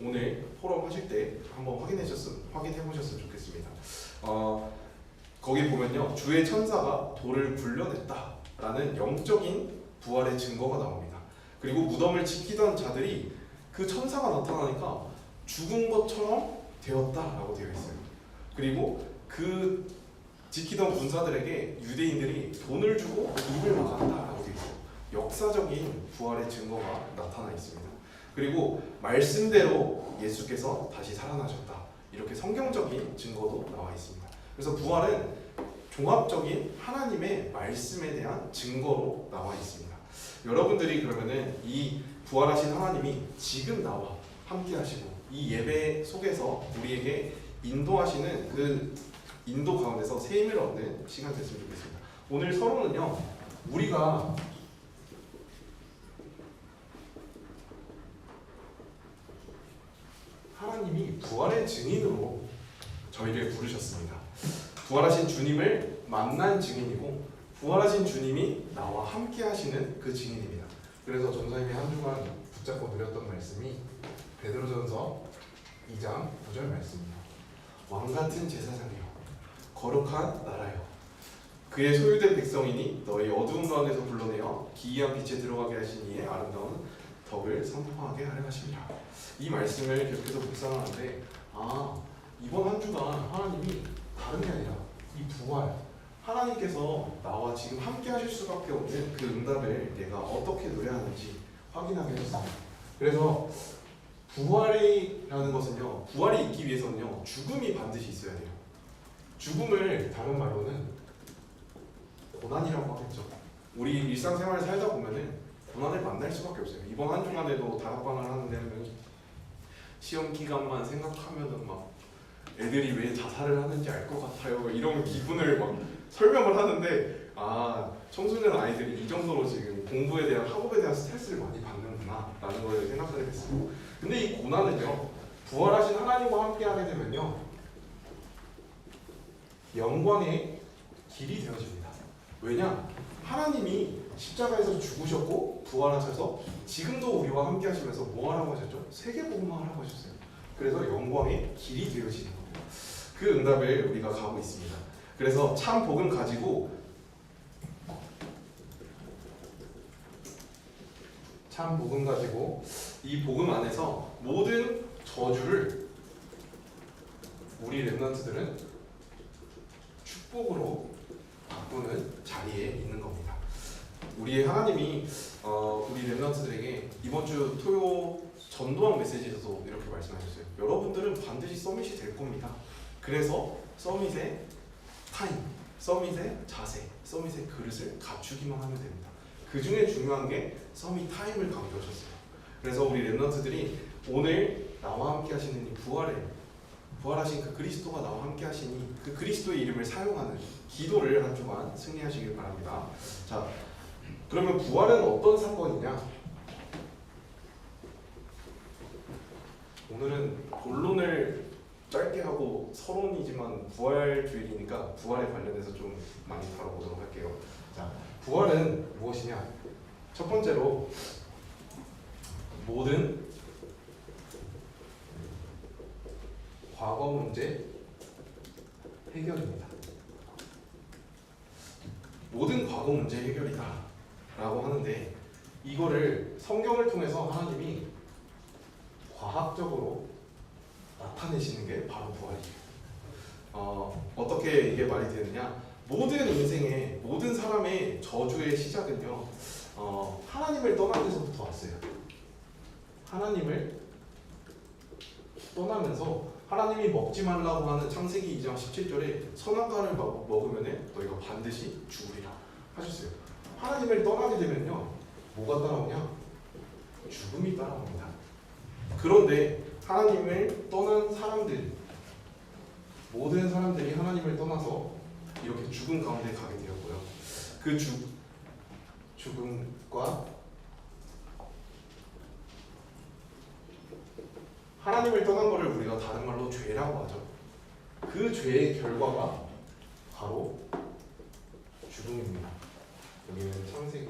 오늘 포럼 하실 때 한번 확인해 보셨으면 좋겠습니다. 거기 보면요, 주의 천사가 돌을 굴려냈다라는 영적인 부활의 증거가 나옵니다. 그리고 무덤을 지키던 자들이 그 천사가 나타나니까 죽은 것처럼 되었다라고 되어 있어요. 그리고 그 지키던 군사들에게 유대인들이 돈을 주고 입을 막았다라고 되어 있어요. 역사적인 부활의 증거가 나타나 있습니다. 그리고 말씀대로 예수께서 다시 살아나셨다, 이렇게 성경적인 증거도 나와 있습니다. 그래서 부활은 종합적인 하나님의 말씀에 대한 증거로 나와 있습니다. 여러분들이 그러면은 이 부활하신 하나님이 지금 나와 함께 하시고 이 예배 속에서 우리에게 인도하시는 그 인도 가운데서 새 힘을 얻는 시간 됐으면 좋겠습니다. 오늘 서론은요, 우리가 하나님이 부활의 증인으로 저희를 부르셨습니다. 부활하신 주님을 만난 증인이고 부활하신 주님이 나와 함께 하시는 그 증인입니다. 그래서 전사님이 한 주간 붙잡고 누렸던 말씀이 베드로전서 2장 9절 말씀입니다. 왕같은 제사장이요 거룩한 나라요 그의 소유된 백성이니 너희 어두운 가운데서 불러내어 기이한 빛에 들어가게 하신 이의 아름다운 덕을 선포하게 하려 하십니다. 이 말씀을 계속해서 묵상하는데 이번 한 주간 하나님이 다른 게 아니라 이 부활, 하나님께서 나와 지금 함께 하실 수밖에 없는 그 응답을 내가 어떻게 누려야 하는지 확인하게 했습니다. 그래서 부활이라는 것은요, 부활이 있기 위해서는요, 죽음이 반드시 있어야 돼요. 죽음을 다른 말로는 고난이라고 하겠죠. 우리 일상생활을 살다 보면은 고난을 만날 수밖에 없어요. 이번 한 주간에도 다락방을 하는데 시험 기간만 생각하면은 막 애들이 왜 자살을 하는지 알 것 같아요, 이런 기분을 막 설명을 하는데 청소년 아이들이 이 정도로 지금 공부에 대한, 학업에 대한 스트레스를 많이 받는구나 라는 걸 생각하게 됐어요. 근데 이 고난은요, 부활하신 하나님과 함께 하게 되면요, 영광의 길이 되어집니다. 왜냐? 하나님이 십자가에서 죽으셨고 부활하셔서 지금도 우리와 함께 하시면서 뭐 하라고 하셨죠? 세계복음화 하라고 하셨어요. 그래서 영광의 길이 되어지는 거예요. 그 응답을 우리가 가고 있습니다. 그래서 참 복음 가지고 이 복음 안에서 모든 저주를 우리 렘넌트들은 축복으로 바꾸는 자리에 있는 겁니다. 우리 하나님이 우리 렘넌트들에게 이번 주 토요 전도학 메시지에서도 이렇게 말씀하셨어요. 여러분들은 반드시 서밋이 될 겁니다. 그래서 서밋의 타임, 서밋의 자세, 서밋의 그릇을 갖추기만 하면 됩니다. 그 중에 중요한 게 서밋 타임을 강조하셨어요. 그래서 우리 렘넌트들이 오늘 나와 함께 하시는 이 부활하신 그 그리스도가 나와 함께 하시니 그 그리스도의 이름을 사용하는 기도를 한 주간 승리하시길 바랍니다. 자, 그러면 부활은 어떤 사건이냐? 오늘은 본론을 짧게 하고 서론이지만 부활주일이니까 부활에 관련해서 좀 많이 다뤄보도록 할게요. 자, 부활은 무엇이냐? 첫 번째로 모든 과거 문제 해결입니다. 모든 과거 문제 해결이다 라고 하는데, 이거를 성경을 통해서 하나님이 과학적으로 나타내시는 게 바로 부활이에요. 어떻게 이게 말이 되느냐? 모든 인생의, 모든 사람의 저주의 시작은요, 하나님을 떠난 데서부터 왔어요. 하나님을 떠나면서 하나님이 먹지 말라고 하는 창세기 2장 17절에 선악과를 먹으면 너희가 반드시 죽으리라 하셨어요. 하나님을 떠나게 되면요, 뭐가 따라오냐? 죽음이 따라옵니다. 그런데 하나님을 떠난 사람들, 모든 사람들이 하나님을 떠나서 이렇게 죽음 가운데 가게 되었고요. 그 죽음과 하나님을 떠난 것을 우리가 다른 말로 죄라고 하죠. 그 죄의 결과가 바로 죽음입니다. 여기는 창세기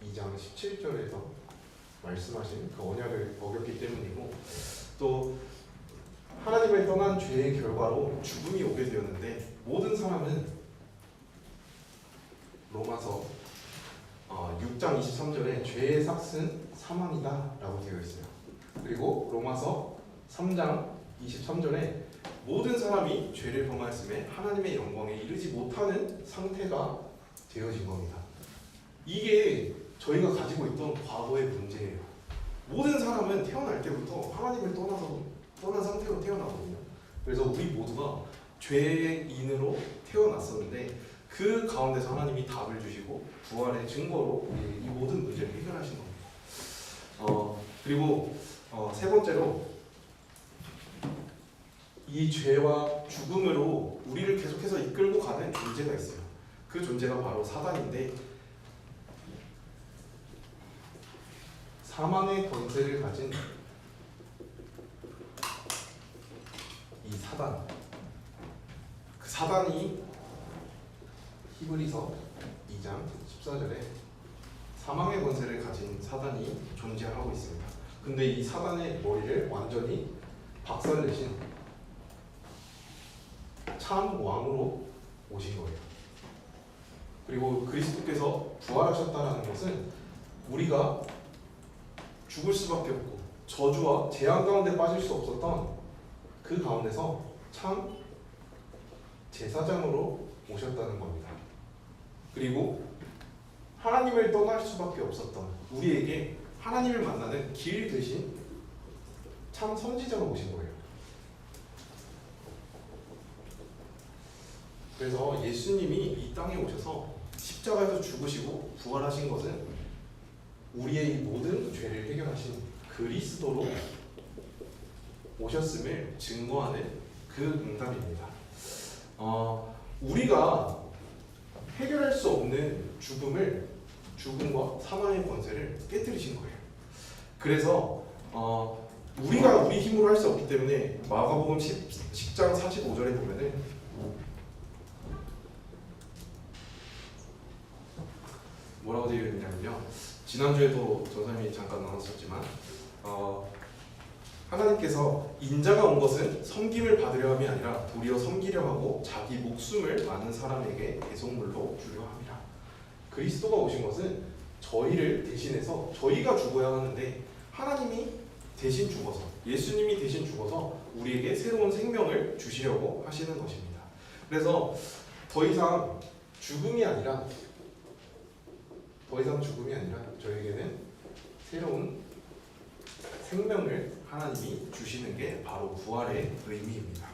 2장 17절에서 말씀하신 그 언약을 어겼기 때문이고, 또 떠난 죄의 결과로 죽음이 오게 되었는데 모든 사람은 로마서 6장 23절에 죄의 삭은 사망이다 라고 되어 있어요. 그리고 로마서 3장 23절에 모든 사람이 죄를 범하였음에 하나님의 영광에 이르지 못하는 상태가 되어진 겁니다. 이게 저희가 가지고 있던 과거의 문제예요. 모든 사람은 태어날 때부터 하나님을 떠난 상태로 태어나거든요. 그래서 우리 모두가 죄인으로 태어났었는데 그 가운데서 하나님이 답을 주시고 부활의 증거로 이 모든 문제를 해결하신 겁니다. 그리고 세 번째로 이 죄와 죽음으로 우리를 계속해서 이끌고 가는 존재가 있어요. 그 존재가 바로 사단인데 사망의 권세를 가진 이 사단, 그 사단이 히브리서 2장 14절에 사망의 권세를 가진 사단이 존재하고 있습니다. 근데 이 사단의 머리를 완전히 박살내신 참 왕으로 오신 거예요. 그리고 그리스도께서 부활하셨다는 것은 우리가 죽을 수밖에 없고 저주와 재앙 가운데 빠질 수 없었던 그 가운데서 참 제사장으로 오셨다는 겁니다. 그리고 하나님을 떠날 수밖에 없었던 우리에게 하나님을 만나는 길 대신 참 선지자로 오신 거예요. 그래서 예수님이 이 땅에 오셔서 십자가에서 죽으시고 부활하신 것은 우리의 모든 죄를 해결하신 그리스도로 오셨음을 증거하는 그 응답입니다. 우리가 해결할 수 없는 죽음과 사망의 권세를 깨뜨리신 거예요. 그래서 우리가 우리 힘으로 할 수 없기 때문에 마가복음 10장 45절에 보면은 뭐라고 되어 있냐면요. 지난주에도 전사님이 잠깐 나눴었지만 하나님께서 인자가 온 것은 섬김을 받으려 함이 아니라 도리어 섬기려 하고 자기 목숨을 많은 사람에게 대속물로 주려 함이라. 그리스도가 오신 것은 저희를 대신해서 저희가 죽어야 하는데 하나님이 대신 죽어서 예수님이 대신 죽어서 우리에게 새로운 생명을 주시려고 하시는 것입니다. 그래서 더 이상 죽음이 아니라 저에게는 새로운 생명을 하나님이 주시는 게 바로 부활의 의미입니다.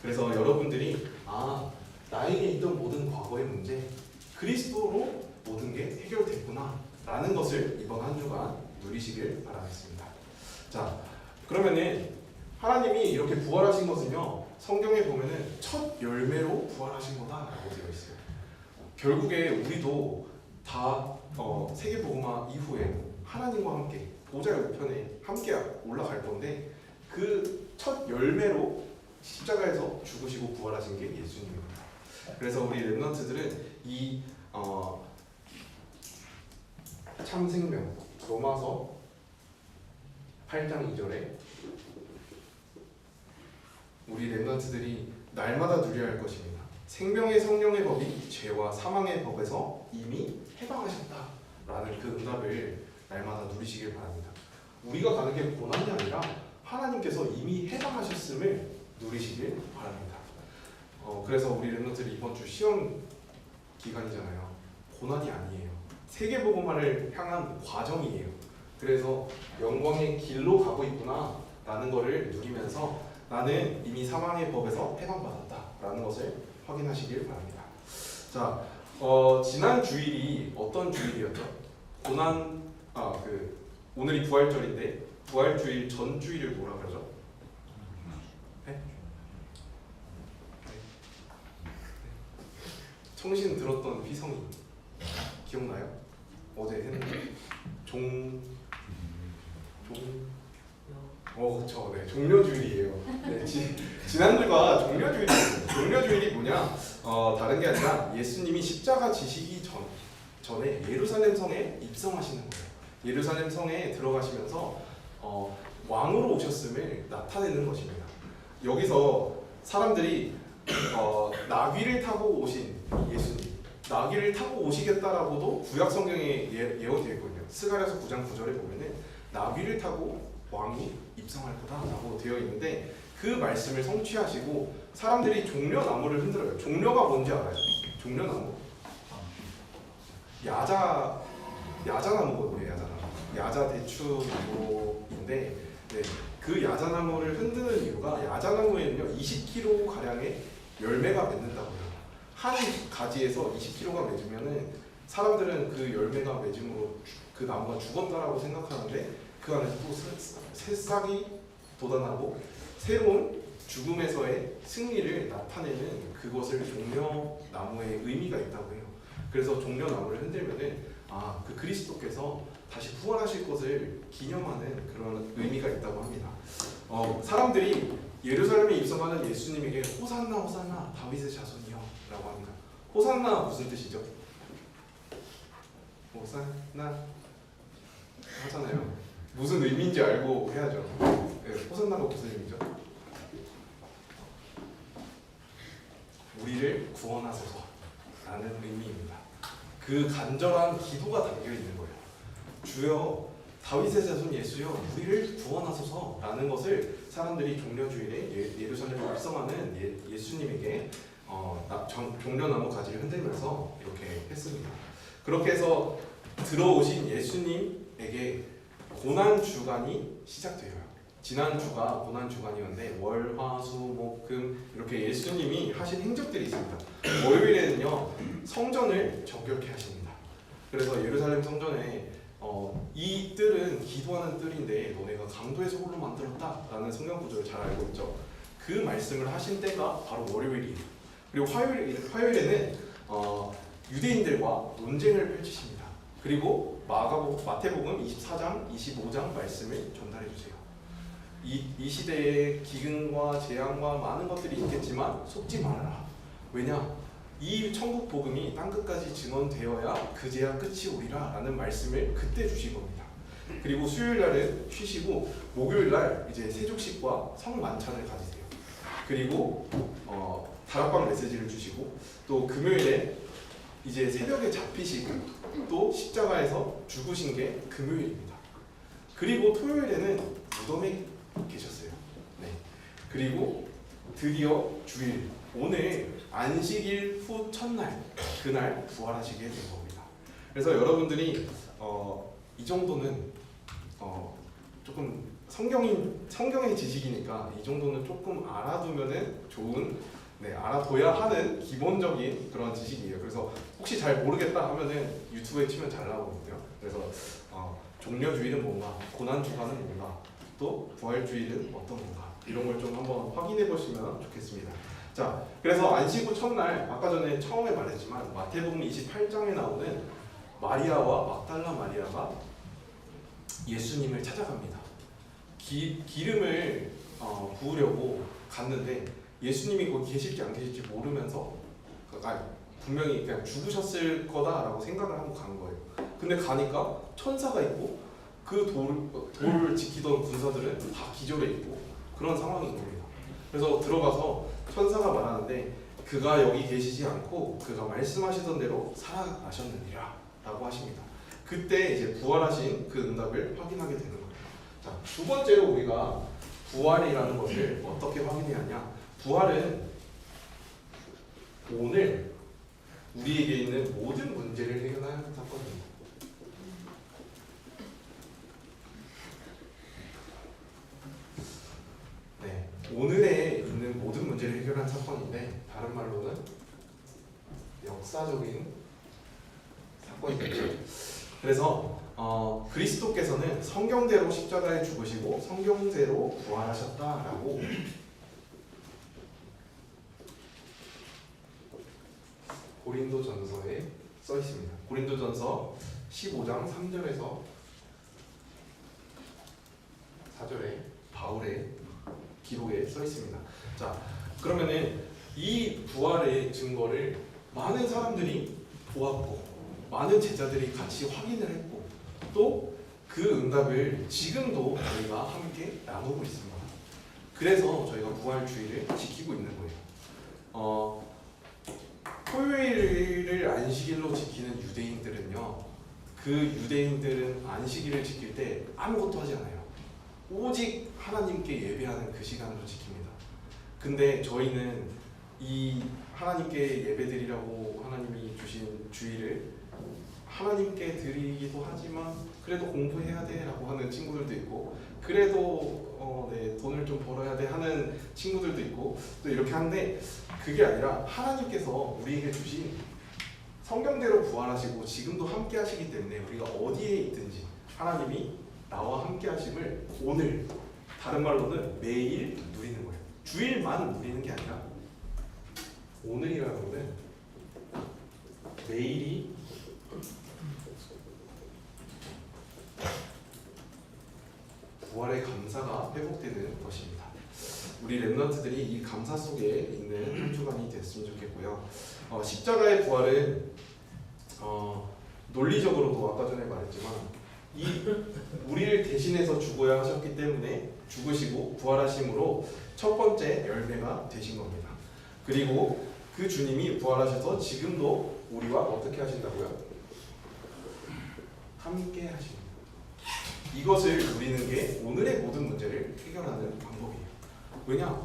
그래서 여러분들이 나에게 있던 모든 과거의 문제 그리스도로 모든 게 해결됐구나 라는 것을 이번 한 주간 누리시길 바라겠습니다. 자, 그러면은 하나님이 이렇게 부활하신 것은요, 성경에 보면은 첫 열매로 부활하신 거다라고 되어 있어요. 결국에 우리도 다 세계복음화 이후에 하나님과 함께 보좌의 우편에 함께 올라갈 건데 그 첫 열매로 십자가에서 죽으시고 부활하신 게 예수님입니다. 그래서 우리 렘넌트들은 이 참 생명 로마서 8장 2절에 우리 렘넌트들이 날마다 누려야 할 것입니다. 생명의 성령의 법이 죄와 사망의 법에서 이미 해방하셨다라는 그 응답을 날마다 누리시길 바랍니다. 우리가 가는 게 고난이 아니라 하나님께서 이미 해방하셨음을 누리시길 바랍니다. 그래서 우리 렘넌트들이 이번 주 시험 기간이잖아요. 고난이 아니에요. 세계복음화를 향한 과정이에요. 그래서 영광의 길로 가고 있구나 라는 것을 누리면서 나는 이미 사망의 법에서 해방받았다 라는 것을 확인하시길 바랍니다. 자, 지난 주일이 어떤 주일이었죠? 오늘이 부활절인데 부활주일 전 주일을 뭐라 그러죠? 네? 청신 들었던 휘성이 기억나요? 어제 했는데 그렇죠. 네, 종려주일이에요. 네, 지난주가 종려주일이에요. 종려주일이 뭐냐? 다른 게 아니라 예수님이 십자가 지시기 전에 예루살렘 성에 입성하시는 거예요. 예루살렘 성에 들어가시면서 왕으로 오셨음을 나타내는 것입니다. 여기서 사람들이 나귀를 타고 오신 예수님, 나귀를 타고 오시겠다라고도 구약 성경에 예언되어 있거든요. 스가랴서 9장 9절에 보면은 나귀를 타고 왕이 입성할 거다라고 되어 있는데 그 말씀을 성취하시고 사람들이 종려나무를 흔들어요. 종려가 뭔지 알아요? 종려나무? 야자나무거든요. 야자대추나무인데 네, 그 야자나무를 흔드는 이유가 야자나무에는요 20kg 가량의 열매가 맺는다고요. 한 가지에서 20kg가 맺으면은 사람들은 그 열매가 맺음으로 그 나무가 죽었다라고 생각하는데 그 안에서 또 새싹이 돋아나고 새로운 죽음에서의 승리를 나타내는 그것을 종려나무의 의미가 있다고 해요. 그래서 종려나무를 흔들면은 그 그리스도께서 다시 부활하실 것을 기념하는 그런 의미가 있다고 합니다. 사람들이 예루살렘에 입성하는 예수님에게 호산나 호산나 다윗의 자손이여 라고 합니다. 호산나 무슨 뜻이죠? 호산나 하잖아요. 무슨 의미인지 알고 해야죠. 네, 호산나가 무슨 의미죠? 우리를 구원하소서 라는 의미입니다. 그 간절한 기도가 담겨 있는 거예요. 주여 다윗의 자손 예수여 우리를 구원하소서 라는 것을 사람들이 종려주일에 예루살렘에 입성하는 예수님에게 종려나무 가지를 흔들면서 이렇게 했습니다. 그렇게 해서 들어오신 예수님에게 고난주간이 시작돼요. 지난주가 고난주간이었는데 월, 화, 수, 목, 금 이렇게 예수님이 하신 행적들이 있습니다. 월요일에는요 성전을 정결케 하십니다. 그래서 예루살렘 성전에 이 뜰은 기도하는 뜰인데 너네가 강도에서 홀로 만들었다라는 성경 구절을 잘 알고 있죠. 그 말씀을 하신 때가 바로 월요일이에요. 그리고 화요일에는 유대인들과 논쟁을 펼치십니다. 그리고 마태복음 24장, 25장 말씀을 전달해 주세요. 이 시대에 기근과 재앙과 많은 것들이 있겠지만 속지 말아라. 왜냐? 이 천국 복음이 땅끝까지 증언되어야 그 재앙 끝이 오리라 라는 말씀을 그때 주신 겁니다. 그리고 수요일 날은 쉬시고 목요일 날 이제 세족식과 성만찬을 가지세요. 그리고 다락방 메시지를 주시고 또 금요일에 이제 새벽에 잡히시고 또 십자가에서 죽으신 게 금요일입니다. 그리고 토요일에는 무덤에 계셨어요. 네. 그리고 드디어 주일 오늘 안식일 후 첫날 그날 부활하시게 된 겁니다. 그래서 여러분들이 이 정도는 조금 성경의 지식이니까 이 정도는 조금 알아두면은 좋은 알아둬야 하는 기본적인 그런 지식이에요. 그래서 혹시 잘 모르겠다 하면은 유튜브에 치면 잘 나오거든요. 그래서 종려주일은 뭔가, 고난주간은 뭔가, 또 부활주일은 어떤 건가 이런 걸 좀 한번 확인해 보시면 좋겠습니다. 자, 그래서 안식 후 첫날 아까 전에 처음에 말했지만 마태복음 28장에 나오는 마리아와 막달라 마리아가 예수님을 찾아갑니다. 기름을 부으려고 갔는데 예수님이 거기 계실지 안 계실지 모르면서 분명히 그냥 죽으셨을 거다라고 생각을 하고 간 거예요. 근데 가니까 천사가 있고 그 돌을 지키던 군사들은 다 기절해 있고 그런 상황인 겁니다. 그래서 들어가서 천사가 말하는데 그가 여기 계시지 않고 그가 말씀하시던 대로 살아나셨느니라 라고 하십니다. 그때 이제 부활하신 그 응답을 확인하게 되는 거예요. 자, 두 번째로 우리가 부활이라는 것을 어떻게 확인해야 하냐? 부활은 오늘 우리에게 있는 모든 문제를 해결하는 사건입니다. 네, 오늘에 있는 모든 문제를 해결한 사건인데 다른 말로는 역사적인 사건이 되죠. 그래서 그리스도께서는 성경대로 십자가에 죽으시고 성경대로 부활하셨다라고 고린도전서에 써 있습니다. 고린도전서 15장 3절에서 4절에 바울의 기록에 써 있습니다. 자, 그러면은 이 부활의 증거를 많은 사람들이 보았고 많은 제자들이 같이 확인을 했고 또 그 응답을 지금도 저희가 함께 나누고 있습니다. 그래서 저희가 부활주의를 지키고 있는 거예요. 토요일을 안식일로 지키는 유대인들은요, 그 유대인들은 안식일을 지킬 때 아무것도 하지 않아요. 오직 하나님께 예배하는 그 시간으로 지킵니다. 근데 저희는 이 하나님께 예배드리라고 하나님이 주신 주일을 하나님께 드리기도 하지만 그래도 공부해야 돼 라고 하는 친구들도 있고, 그래도 돈을 좀 벌어야 돼 하는 친구들도 있고, 또 이렇게 하는데, 그게 아니라 하나님께서 우리에게 주신 성경대로 부활하시고 지금도 함께 하시기 때문에 우리가 어디에 있든지 하나님이 나와 함께 하심을 오늘, 다른 말로는 매일 누리는 거예요. 주일만 누리는 게 아니라 오늘이라는 거는 매일이 부활의 감사가 회복되는 것입니다. 우리 렘넌트들이 이 감사 속에 있는 한 주간이 됐으면 좋겠고요. 십자가의 부활은 논리적으로도 아까 전에 말했지만 우리를 대신해서 죽어야 하셨기 때문에 죽으시고 부활하심으로 첫 번째 열매가 되신 겁니다. 그리고 그 주님이 부활하셔서 지금도 우리와 어떻게 하신다고요? 함께 하십니다. 이것을 누리는 게 오늘의 모든 문제를 해결하는 방법이에요. 왜냐?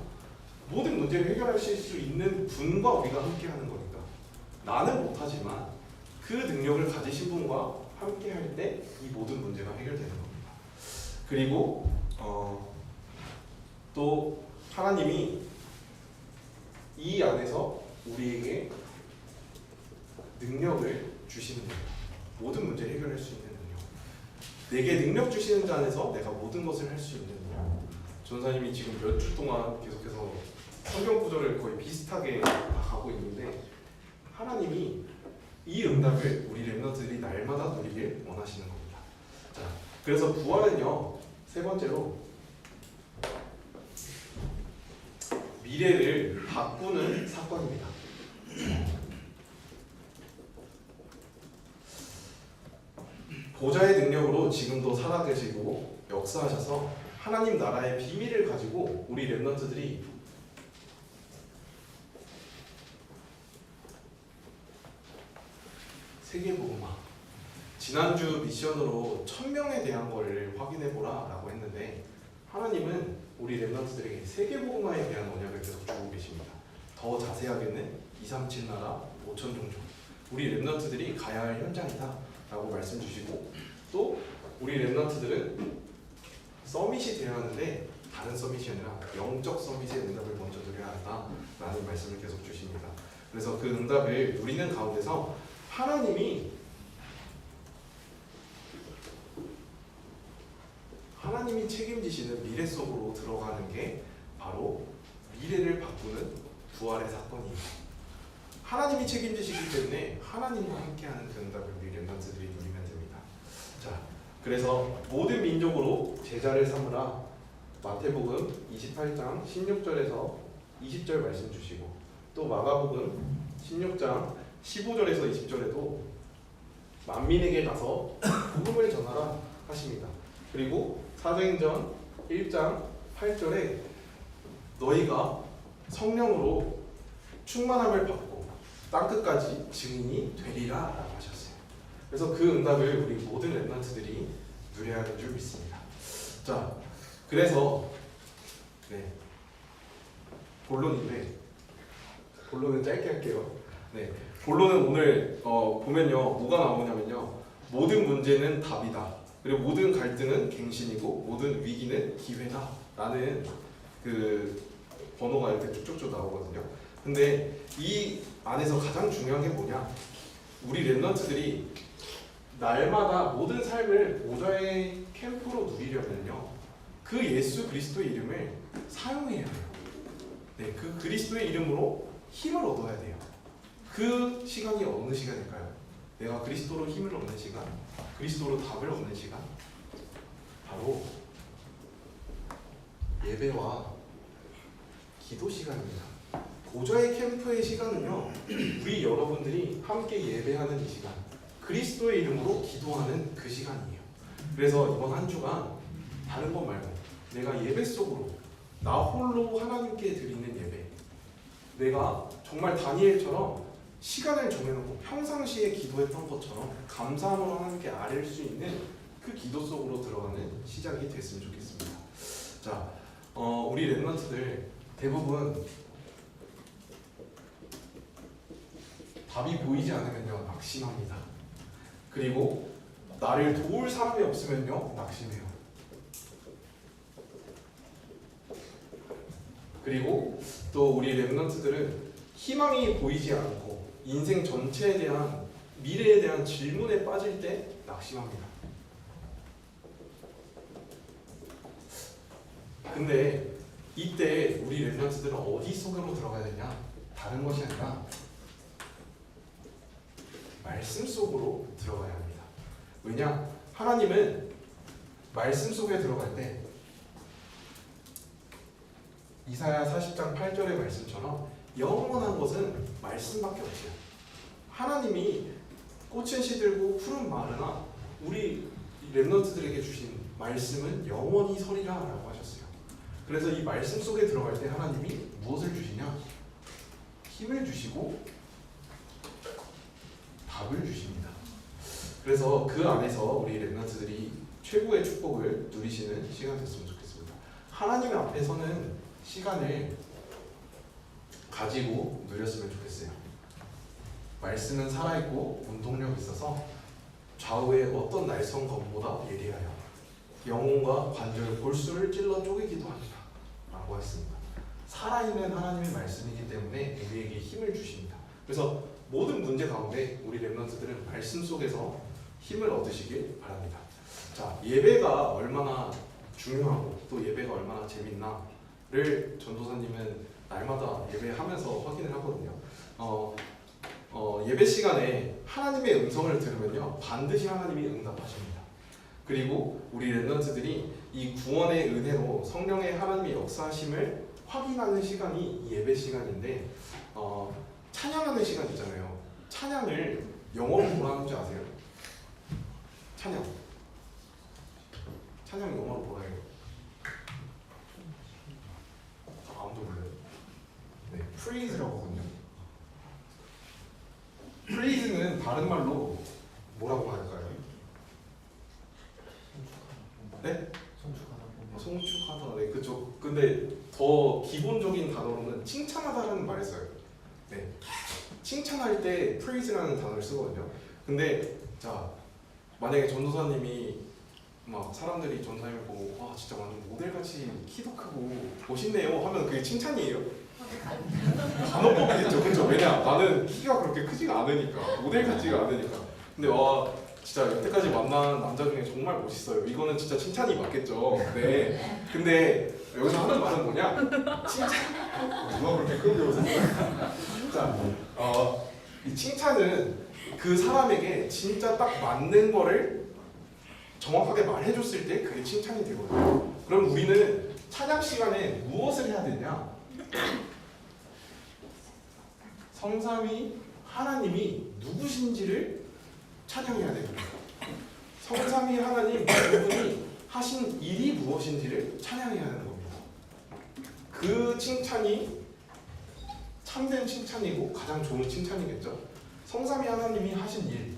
모든 문제를 해결하실 수 있는 분과 우리가 함께 하는 거니까. 나는 못하지만 그 능력을 가지신 분과 함께 할 때 이 모든 문제가 해결되는 겁니다. 그리고 또 하나님이 이 안에서 우리에게 능력을 주시는 거예요. 모든 문제를 해결할 수 있는 능력. 내게 능력 주시는 자 안에서 내가 모든 것을 할 수 있는 능력. 전사님이 지금 몇 주 동안 계속해서 성경 구절을 거의 비슷하게 가고 있는데, 하나님이 이 응답을 우리 렘넌트들이 날마다 누리길 원하시는 겁니다. 자, 그래서 부활은요, 세 번째로 미래를 바꾸는 사건입니다. 보좌의 능력으로 지금도 살아계시고 역사하셔서 하나님 나라의 비밀을 가지고 우리 렘넌트들이 세계복음화, 지난주 미션으로 1000명에 대한 걸 확인해보라 라고 했는데, 하나님은 우리 렘넌트들에게 세계복음화에 대한 언약을 계속 주고 계십니다. 더 자세하게는 237 나라 5천 종족, 우리 렘넌트들이 가야 할 현장이다 라고 말씀 주시고, 또 우리 렘넌트들은 서밋이 되어야 하는데 다른 서밋이 아니라 영적 서밋의 응답을 먼저 누려야 한다 라는 말씀을 계속 주십니다. 그래서 그 응답을 누리는 가운데서 하나님이 책임지시는 미래 속으로 들어가는 게 바로 미래를 바꾸는 부활의 사건이에요. 하나님이 책임지시기 때문에 하나님과 함께하는 그 응답을 우리 렘넌트들이 누리면 됩니다. 자, 그래서 모든 민족으로 제자를 삼으라, 마태복음 28장 16절에서 20절 말씀 주시고, 또 마가복음 16장 15절에서 20절에도 만민에게 가서 복음을 전하라 하십니다. 그리고 사도행전 1장 8절에 너희가 성령으로 충만함을 받고 땅끝까지 증인이 되리라 라고 하셨어요. 그래서 그 응답을 우리 모든 렘넌트들이 누려야 하는 줄 믿습니다. 자, 그래서 본론인데, 본론은 짧게 할게요. 본론은 오늘 보면요, 뭐가 나오냐면요, 모든 문제는 답이다, 그리고 모든 갈등은 갱신이고 모든 위기는 기회다 라는 그 번호가 이렇게 쭉쭉쭉 나오거든요. 근데 이 안에서 가장 중요한 게 뭐냐, 우리 렘넌트들이 날마다 모든 삶을 보좌의 캠프로 누리려면요, 그 예수 그리스도의 이름을 사용해야 해요. 그 그리스도의 이름으로 힘을 얻어야 돼요. 그 시간이 어느 시간일까요? 내가 그리스도로 힘을 얻는 시간, 그리스도로 답을 얻는 시간, 바로 예배와 기도 시간입니다. 보좌의 캠프의 시간은요, 우리 여러분들이 함께 예배하는 이 시간, 그리스도의 이름으로 기도하는 그 시간이에요. 그래서 이번 한 주간 다른 것 말고 내가 예배 속으로 나 홀로 하나님께 드리는 예배. 내가 정말 다니엘처럼 시간을 정해놓고 평상시에 기도했던 것처럼 감사함으로 하나님께 아뢰일 수 있는 그 기도 속으로 들어가는 시작이 됐으면 좋겠습니다. 자, 우리 렘넌트들 대부분 답이 보이지 않으면요 낙심합니다. 그리고 나를 도울 사람이 없으면요 낙심해요. 그리고 또 우리 렘넌트들은 희망이 보이지 않고 인생 전체에 대한 미래에 대한 질문에 빠질 때 낙심합니다. 근데 이때 우리 렘넌트들은 어디 속으로 들어가야 되냐? 다른 것이 아니라 말씀 속으로 들어가야 합니다. 왜냐? 하나님은 말씀 속에 들어갈 때 이사야 40장 8절의 말씀처럼 영원한 것은 말씀밖에 없어요. 하나님이 꽃은 시들고 푸른 마르나 우리 렘넌트들에게 주신 말씀은 영원히 서리라 라고 하셨어요. 그래서 이 말씀 속에 들어갈 때 하나님이 무엇을 주시냐? 힘을 주시고 답을 주십니다. 그래서 그 안에서 우리 렘넌트들이 최고의 축복을 누리시는 시간 됐으면 좋겠습니다. 하나님 앞에서는 시간을 가지고 누렸으면 좋겠어요. 말씀은 살아있고 운동력이 있어서 좌우의 어떤 날선 검보다 예리하여 영혼과 관절 골수를 찔러 쪼개기도 합니다 라고 했습니다. 살아있는 하나님의 말씀이기 때문에 우리에게 힘을 주십니다. 그래서 모든 문제 가운데 우리 렘넌트들은 말씀 속에서 힘을 얻으시길 바랍니다. 자, 예배가 얼마나 중요하고 또 예배가 얼마나 재밌나를 전도사님은 날마다 예배하면서 확인을 하거든요. 예배 시간에 하나님의 음성을 들으면요 반드시 하나님이 응답하십니다. 그리고 우리 렘넌트들이 이 구원의 은혜로 성령의 하나님의 역사하심을 확인하는 시간이 예배 시간인데 찬양하는 시간 있잖아요. 찬양을 영어로 뭐라 하는지 아세요? 찬양 영어로 뭐라 해요? 아무도 몰라요? 네, praise라고 하거든요. praise는 다른 말로 뭐라고 할까요? 네? 송축하다. 네, 그쵸. 근데 더 기본적인 단어로는 칭찬하다라는 말을 써요. 네, 칭찬할 때 praise라는 단어를 쓰거든요. 근데 자, 만약에 전도사님이 막 사람들이 전도사님을 보고 와 진짜 완전 모델같이 키도 크고 멋있네요 하면 그게 칭찬이에요? 단어법이겠죠, 그렇죠? 왜냐, 나는 키가 그렇게 크지가 않으니까, 모델 같지가 않으니까. 근데 와 진짜 여태까지 만난 남자 중에 정말 멋있어요. 이거는 진짜 칭찬이 맞겠죠. 네. 근데 여기서 하는 말은 뭐냐? 칭찬. 누가 그렇게 크게 웃었어요? 자, 이 칭찬은 그 사람에게 진짜 딱 맞는 거를 정확하게 말해줬을 때 그게 칭찬이 되거든요. 그럼 우리는 찬양 시간에 무엇을 해야 되냐? 성삼위 하나님이 누구신지를 찬양해야 됩니다. 성삼위 하나님 그분이 하신 일이 무엇인지를 찬양해야 하는 겁니다. 그 칭찬이 참된 칭찬이고 가장 좋은 칭찬이겠죠. 성삼위 하나님이 하신 일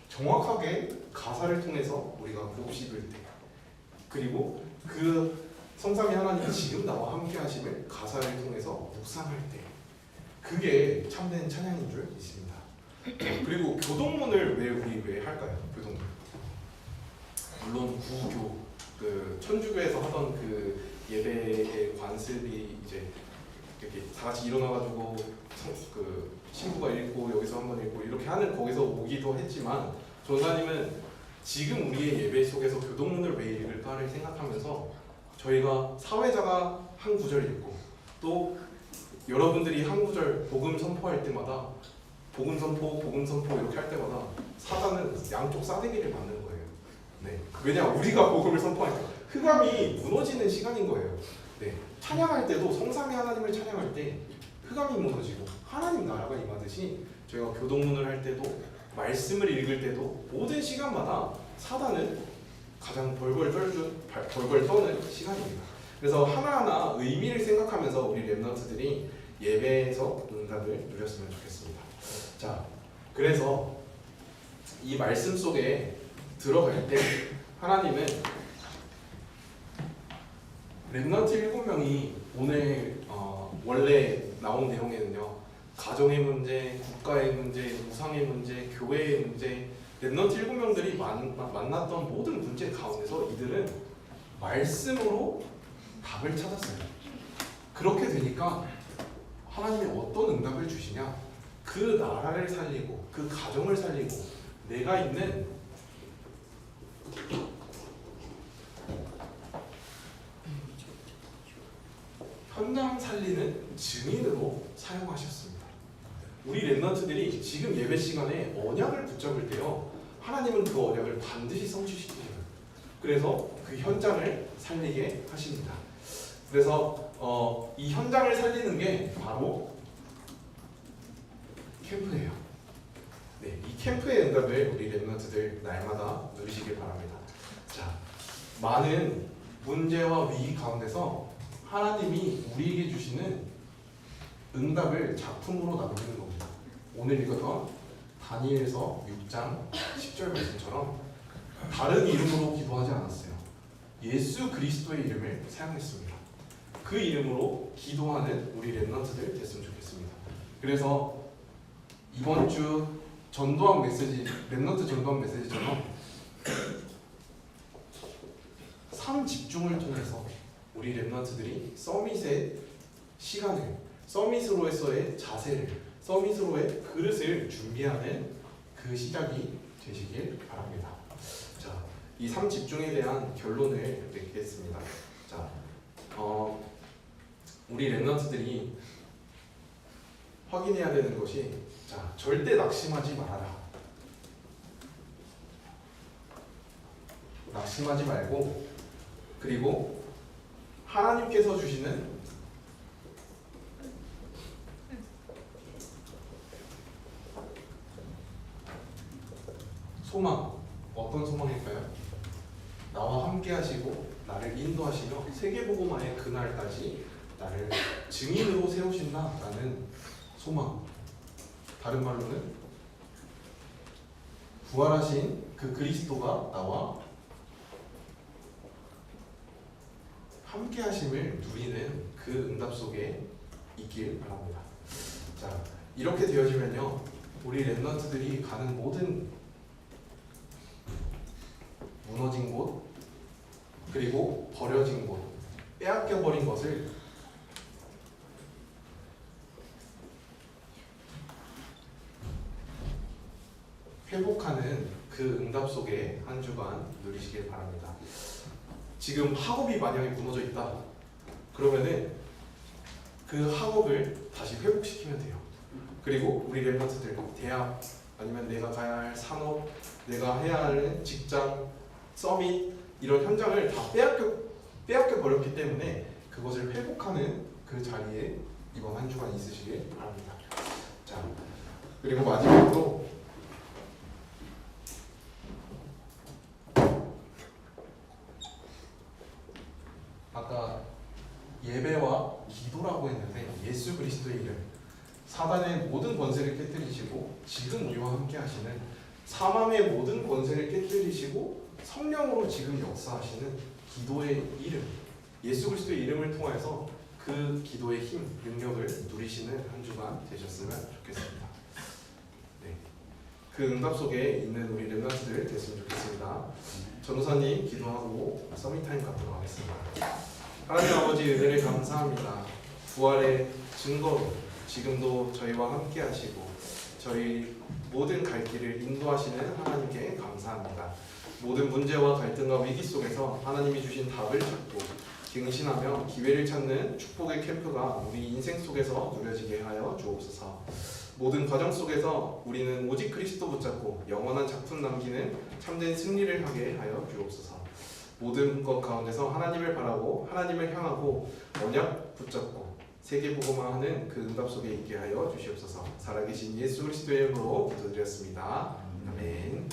정확하게 가사를 통해서 우리가 곱씹을 때, 그리고 그 성삼위 하나님이 지금 나와 함께 하심을 가사를 통해서 묵상할 때, 그게 참된 찬양인 줄 믿습니다. 그리고 교동문을 왜 할까요? 교동문. 물론 구교, 그 천주교에서 하던 그 예배의 관습이 이제 이렇게 다 같이 일어나가지고 그 신부가 읽고 여기서 한번 읽고 이렇게 하는 거기서 오기도 했지만, 전사님은 지금 우리의 예배 속에서 교동문을 왜 읽을까를 생각하면서 저희가 사회자가 한 구절 읽고 또 여러분들이 한 구절 복음 선포할 때마다 복음 선포 이렇게 할 때마다 사단은 양쪽 싸대기를 맞는 거예요. 네. 왜냐, 우리가 복음을 선포하니까 흑암이 무너지는 시간인 거예요. 네. 찬양할 때도 성삼위 하나님을 찬양할 때 흑암이 무너지고 하나님 나라가 임하듯이 저희가 교동문을 할 때도 말씀을 읽을 때도 모든 시간마다 사단은 가장 벌벌 떠는 시간입니다. 그래서 하나하나 의미를 생각하면서 우리 렘넌트들이 예배에서 응답을 누렸으면 좋겠습니다. 자, 그래서 이 말씀 속에 들어갈 때 하나님은 렘넌트 7명이 오늘 원래 나온 내용에는요, 가정의 문제, 국가의 문제, 우상의 문제, 교회의 문제, 렘넌트 7명들이 만났던 모든 문제 가운데서 이들은 말씀으로 답을 찾았어요. 그렇게 되니까 하나님이 어떤 응답을 주시냐, 그 나라를 살리고 그 가정을 살리고 내가 있는 현장 살리는 증인으로 사용하셨습니다. 우리 렘넌트들이 지금 예배 시간에 언약을 붙잡을 때요, 하나님은 그 언약을 반드시 성취시키셔요. 그래서 그 현장을 살리게 하십니다. 그래서 이 현장을 살리는 게 바로 캠프예요. 네, 이 캠프의 응답을 우리 렘넌트들 날마다 누리시길 바랍니다. 자, 많은 문제와 위기 가운데서 하나님이 우리에게 주시는 응답을 작품으로 남기는 겁니다. 오늘 읽었던 다니엘서 6장 10절 말씀처럼 다른 이름으로 기도하지 않았어요. 예수 그리스도의 이름을 사용했습니다. 그 이름으로 기도하는 우리 렘넌트들 됐으면 좋겠습니다. 그래서 이번 주 전도한 메시지, 렘넌트 전도한 메시지처럼 삶 집중을 통해서 우리 렘넌트들이 서밋의 시간을, 서밋으로서의 자세를, 서밋으로의 그릇을 준비하는 그 시작이 되시길 바랍니다. 자, 이 삶 집중에 대한 결론을 맺겠습니다. 자, 우리 렘넌트들이 확인해야 되는 것이, 자, 절대 낙심하지 말아라. 낙심하지 말고, 그리고 하나님께서 주시는 소망, 어떤 소망일까요? 나와 함께 하시고 나를 인도하시며 세계복음화의 그날까지 나를 증인으로 세우신다라는 소망. 다른 말로는 부활하신 그 그리스도가 나와 함께 하심을 누리는 그 응답 속에 있길 바랍니다. 자, 이렇게 되어지면요, 우리 렘넌트들이 가는 모든 무너진 곳, 그리고 버려진 곳, 빼앗겨버린 것을 회복하는 그 응답 속에 한 주간 누리시길 바랍니다. 지금 학업이 만약에 무너져 있다, 그러면은 그 학업을 다시 회복시키면 돼요. 그리고 우리 렘넌트들, 대학 아니면 내가 가야 할 산업, 내가 해야 할 직장, 서밋, 이런 현장을 다 빼앗겨 버렸기 때문에 그것을 회복하는 그 자리에 이번 한 주간 있으시길 바랍니다. 자, 그리고 마지막으로 아까 예배와 기도라고 했는데, 예수 그리스도의 이름, 사단의 모든 권세를 깨뜨리시고 지금 우리와 함께 하시는 사망의 모든 권세를 깨뜨리시고 성령으로 지금 역사하시는 기도의 이름, 예수 그리스도의 이름을 통해서 그 기도의 힘, 능력을 누리시는 한 주간 되셨으면 좋겠습니다. 네, 그 응답 속에 있는 우리 렘넌트들 됐으면 좋겠습니다. 전도사님 기도하고 서밋타임 갖도록 하겠습니다. 하나님 아버지, 은혜를 감사합니다. 부활의 증거로 지금도 저희와 함께 하시고 저희 모든 갈 길을 인도하시는 하나님께 감사합니다. 모든 문제와 갈등과 위기 속에서 하나님이 주신 답을 찾고 갱신하며 기회를 찾는 축복의 캠프가 우리 인생 속에서 누려지게 하여 주옵소서. 모든 과정 속에서 우리는 오직 그리스도 붙잡고 영원한 작품 남기는 참된 승리를 하게 하여 주옵소서. 모든 것 가운데서 하나님을 바라고 하나님을 향하고 언약 붙잡고 세계복음화하는 그 응답 속에 있게 하여 주시옵소서. 살아계신 예수 그리스도의 이름으로 기도드렸습니다. 아멘.